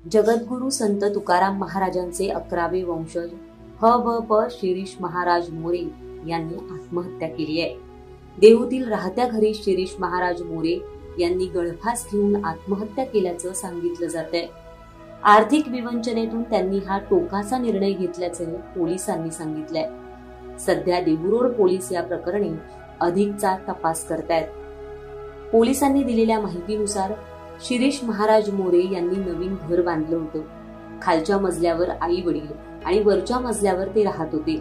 जगद्गुरु संत तुकाराम महाराजांचे 11वे वंशज ह.व.प. शिरीष महाराज मोरे यांनी आत्महत्या केली आहे। देहूतील राहत्या घरी शिरीष महाराज मोरे यांनी गळफास घेऊन आत्महत्या केल्याचं सांगितलं जातंय। आर्थिक विवंचनेतून त्यांनी हा टोकाचा निर्णय घेतल्याचे पोलिसांनी सांगितलंय। सध्या देहू रोड पोलीस या प्रकरणी अधिकचा तपास करतायत। पोलिसांनी दिलेल्या माहितीनुसार शिरीष महाराज मोरे यांनी नवीन घर बांधलं होतं। खालच्या मजल्यावर आई वडील आणि वरच्या मजल्यावर ते राहत होते।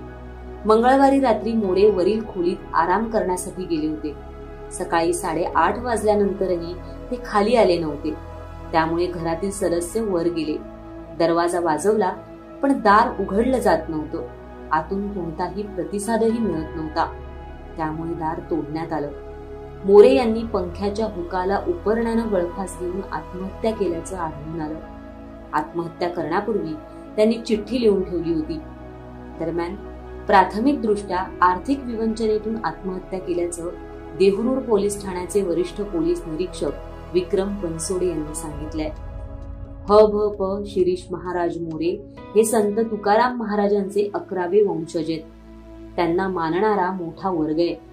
मंगळवारी रात्री मोरे वरील खोलीत आराम करण्यासाठी गेले होते। सकाळी 8:30 वाजल्यानंतरही ते खाली आले नव्हते। त्यामुळे घरातील सदस्य वर गेले। दरवाजा वाजवला पण दार उघडलं जात नव्हतं। आतून कोणताही प्रतिसादही मिळत नव्हता। त्यामुळे दार तोडण्यात आलं। मोरे यांनी पंख्याच्या हुकाला उपरण्यानं गळफास घेऊन आत्महत्या केल्याचं आढळून आलं। आत्महत्या करण्यापूर्वी त्यांनी चिठ्ठी लिहून ठेवली होती। दरम्यान प्राथमिकदृष्ट्या आर्थिक विवंचनेतून आत्महत्या केल्याचं देहू रोड पोलीस ठाण्याचे वरिष्ठ पोलीस निरीक्षक विक्रम बनसोडे यांनी सांगितलंय। ह.भ.प. शिरीष महाराज मोरे हे संत तुकाराम महाराजांचे 11वे वंशज आहेत। त्यांना मानणारा मोठा वर्ग आहे।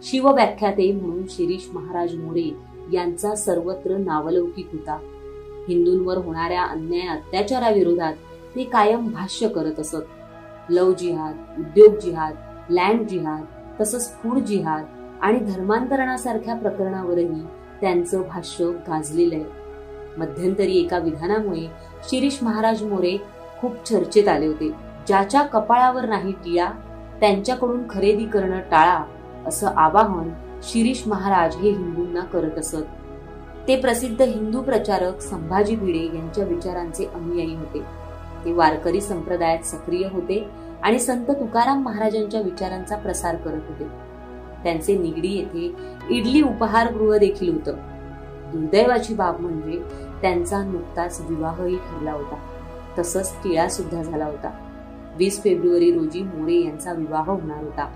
शिवव्याख्याते म्हणून शिरीष महाराज मोरे यांचा सर्वत्र नावलौकिक होता। हिंदूंवर होणाऱ्या अन्याय अत्याचाराविरोधात ते कायम भाष्य करत असत। लव जिहाद, उद्योग जिहाद, लँड जिहाद, तसंच फूड जिहाद आणि धर्मांतरणासारख्या प्रकरणावरही त्यांचं भाष्य गाजलेलं आहे। मध्यंतरी एका विधानामुळे शिरीष महाराज मोरे खूप चर्चेत आले होते। ज्याच्या कपाळावर नाही टिळा त्यांच्याकडून खरेदी करणं टाळा असं आवाहन शिरीष महाराज हे हिंदूंना करत असत। ते प्रसिद्ध हिंदू प्रचारक संभाजी भिडे यांच्या विचारांचे अनुयायी होते। ते वारकरी संप्रदायात सक्रिय होते आणि संत तुकाराम महाराजांच्या विचारांचा प्रसार करत होते। त्यांचे निगडी येथे इडली उपहारगृह देखील होतं। दुर्दैवाची बाब म्हणजे त्यांचा नुकताच विवाहही ठरला होता। तसंच टिळा सुद्धा झाला होता। 20 फेब्रुवारी रोजी मोरे यांचा विवाह होणार होता।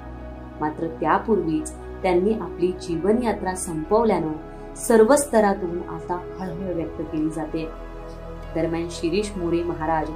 मात्र त्यापूर्वीच त्यांनी आपली जीवन यात्रा संपवल्यानं सर्व स्तरातून आता हळहळ व्यक्त केली जाते। दरम्यान शिरीष मोरे महाराज